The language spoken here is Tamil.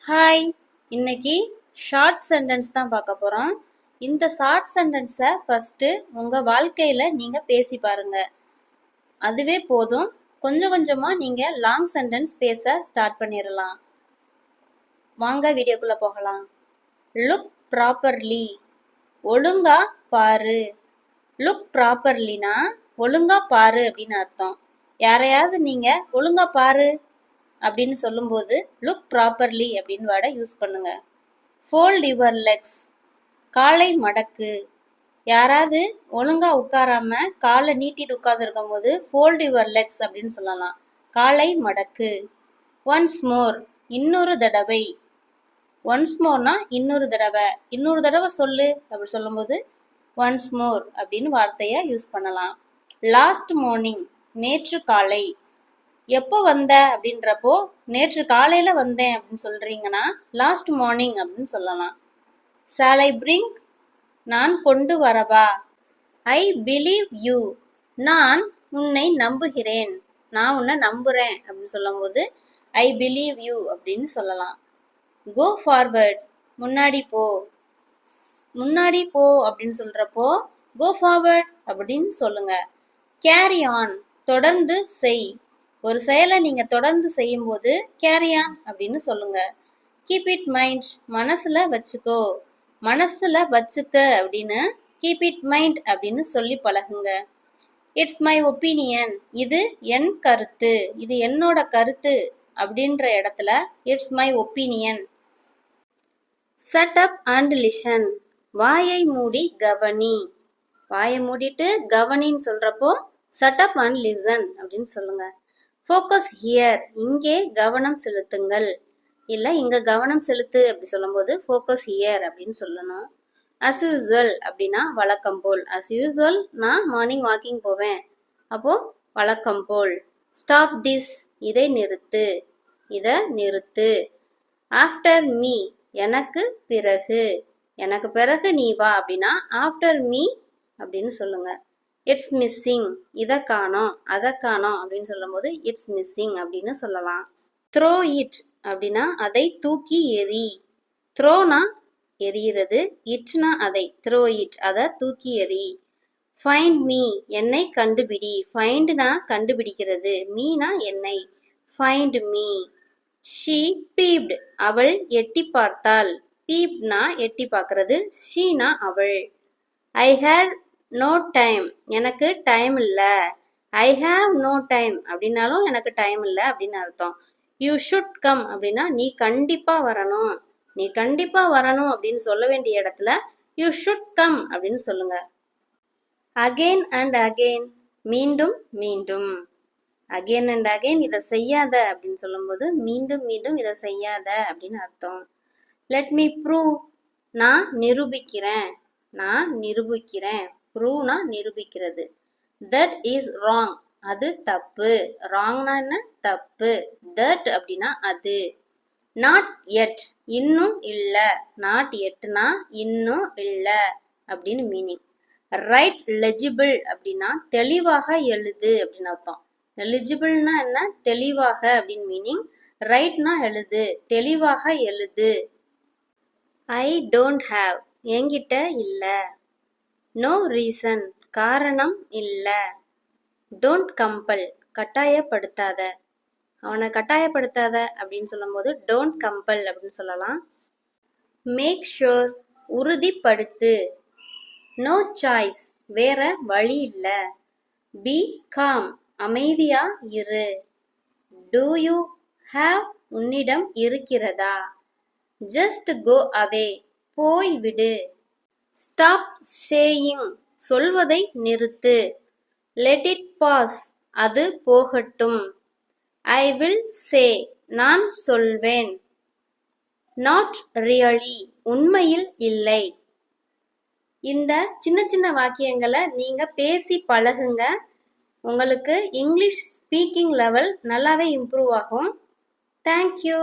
ஹாய், இன்னைக்கு ஷார்ட் சென்டென்ஸ் தான் பார்க்க போகிறோம். இந்த ஷார்ட் சென்டென்ஸை ஃபஸ்ட்டு உங்கள் வாழ்க்கையில் நீங்கள் பேசி பாருங்க. அதுவே போதும். கொஞ்சம் கொஞ்சமாக நீங்கள் லாங் சென்டென்ஸ் பேச ஸ்டார்ட் பண்ணிடலாம். வாங்க வீடியோக்குள்ளே போகலாம். லுக் ப்ராப்பர்லி, ஒழுங்கா பாரு. லுக் ப்ராப்பர்லினா ஒழுங்கா பாரு அப்படின்னு அர்த்தம். யாரையாவது நீங்கள் ஒழுங்கா பாரு அப்படின்னு சொல்லும்போது லுக் ப்ராப்பர்லி அப்படின்னு வேர்டை யூஸ் பண்ணுங்க. ஃபோல்ட் யுவர் லெக்ஸ், காலை மடக்கு. யாராவது ஒழுங்கா உட்காராம காலை நீட்டிட்டு உட்கார்ந்து இருக்கும் போது ஃபோல்ட் யுவர் லெக்ஸ் அப்படின்னு சொல்லலாம். காலை மடக்கு. ஒன்ஸ் மோர், இன்னொரு தடவை. ஒன்ஸ் மோர்னா இன்னொரு தடவை. இன்னொரு தடவை சொல்லு அப்படி சொல்லும்போது ஒன்ஸ் மோர் அப்படின்னு வார்த்தையை யூஸ் பண்ணலாம். லாஸ்ட் மார்னிங், நேற்று காலை. எப்போ வந்த அப்படின்றப்போ நேற்று காலையில வந்தேன் அப்படின்னு சொல்றீங்கன்னா லாஸ்ட் மார்னிங் அப்படின்னு சொல்லலாம். ஷால் ஐ பிரிங், நான் கொண்டு வரவா. ஐ பிலீவ் யூ, நான் உன்னை நம்புகிறேன். நான் உன்னை நம்புறேன் அப்படின்னு சொல்லும் போது ஐ பிலீவ் யூ அப்படின்னு சொல்லலாம். கோ ஃபார்வர்ட், முன்னாடி போ. முன்னாடி போ அப்படின்னு சொல்றப்போ கோ ஃபார்வர்ட் அப்படின்னு சொல்லுங்க. கேரி ஆன், தொடர்ந்து செய். ஒரு செயலை நீங்க தொடர்ந்து செய்யும் போது கேரி ஆன் அப்படின்னு சொல்லுங்க. கீப் இட் மைண்ட், மனசுல வச்சுக்கோ. மனசுல வச்சுக்க அப்படின்னு கீப் இட் மைண்ட் அப்படின்னு சொல்லி பழகுங்க. இட்ஸ் மை ஒப்பீனியன், இது என் கருத்து, இது என்னோட கருத்து அப்படின்ற இடத்துல it's my opinion. Shut up and listen, வாயை மூடி கவனி. வாயை மூடிட்டு கவனின்னு சொல்றப்போ ஷட் அப் அண்ட் லிசன் அப்படின்னு சொல்லுங்க. ஃபோக்கஸ் ஹியர், இங்கே கவனம் செலுத்துங்கள். இல்லை இங்கே கவனம் செலுத்து அப்படி சொல்லும்போது ஃபோக்கஸ் ஹியர் அப்படின்னு சொல்லணும். அஸ் யூஸ்வல் அப்படின்னா வழக்கம் போல். அஸ் யூஸ்வல் நான் மார்னிங் வாக்கிங் போவேன், அப்போ வழக்கம் போல். ஸ்டாப் திஸ், இதை நிறுத்து, இதை நிறுத்து. ஆஃப்டர் மீ, எனக்கு பிறகு. எனக்கு பிறகு நீ வா அப்படின்னா ஆஃப்டர் மீ அப்படின்னு சொல்லுங்க. இட்ஸ் மிஸ்ஸிங், இதை காணோம் அதை காணோம் அப்படின்னு சொல்லும் போது இட்ஸ் மிஸ்ஸிங் அப்படின்னு சொல்லலாம். த்ரோ இட் அப்படின்னா அதை தூக்கி எறி. த்ரோனா எறிகிறது, இட்னா அதை. த்ரோ இட், அதை தூக்கி எறி. ஃபைண்ட் மீ, என்னை கண்டுபிடி. ஃபைண்ட்னா கண்டுபிடிக்கிறது, மீனா என்னை. Find me. ஷீ பீப்ட், அவள் எட்டி பார்த்தாள். பீப்ட்னா எட்டி பார்க்கறது, ஷீனா அவள். ஐ ஹேட் நோ டைம், எனக்கு டைம் இல்லை. ஐ ஹாவ் நோ டைம் அப்படின்னாலும் எனக்கு டைம் இல்லை அப்படின்னு அர்த்தம். யூ ஷுட் கம் அப்படின்னா நீ கண்டிப்பா வரணும். நீ கண்டிப்பா வரணும் அப்படின்னு சொல்ல வேண்டிய இடத்துல யூ ஷுட் கம் அப்படின்னு சொல்லுங்க. அகெயின் அண்ட் அகெயின், மீண்டும் மீண்டும். அகெயின் அண்ட் அகெயின், இதை செய்யாத அப்படின்னு சொல்லும்போது மீண்டும் மீண்டும் இதை செய்யாத அப்படின்னு அர்த்தம். லெட் மீ ப்ரூவ், நான் நிரூபிக்கிறேன். நான் நிரூபிக்கிறேன். ப்ரூவ்னா நிரூபிக்கிறது. தட் இஸ் ராங், அது தப்பு. ராங்னா என்ன, தப்பு. தட் அப்படின்னா அது. நாட் எட், இன்னும் இல்ல. நாட் எட்னா இன்னும் இல்ல அப்படின்னு மீனிங். ரைட் லெஜிபிள் அப்படின்னா தெளிவாக எழுது அப்படின்னு அர்த்தம். லெஜிபிள்னா என்ன, தெளிவாக அப்படின்னு மீனிங். ரைட்னா எழுது, தெளிவாக எழுது. ஐ டோன்ட் ஹாவ், என்கிட்ட இல்ல. நோ ரீசன், காரணம் இல்ல. டோன்ட் கம்பல், கட்டாயப்படுத்தாத. அவனை கட்டாயப்படுத்தாத அப்படின்னு சொல்லும்போது டோன்ட் கம்பல் அப்படின்னு சொல்லலாம். மேக் ஷூர், உறுதிப்படுத்து. நோ சாய்ஸ், வேற வழி இல்ல. பி காம், அமைதியா இரு. டூ யூ ஹாவ், உன்னிடம் இருக்கிறதா. ஜஸ்ட் கோ அவே, போய் விடு. ஸ்டாப் சேயிங், சொல்வதை நிறுத்து. லெட் இட் பாஸ், அது போகட்டும். ஐ வில் சே, நான் சொல்வேன். நாட் ரியலி, உண்மையில் இல்லை. இந்த சின்ன சின்ன வாக்கியங்களை நீங்க பேசி பழகுங்க. உங்களுக்கு இங்கிலீஷ் ஸ்பீக்கிங் லெவல் நல்லாவே இம்ப்ரூவ் ஆகும். தேங்க்யூ.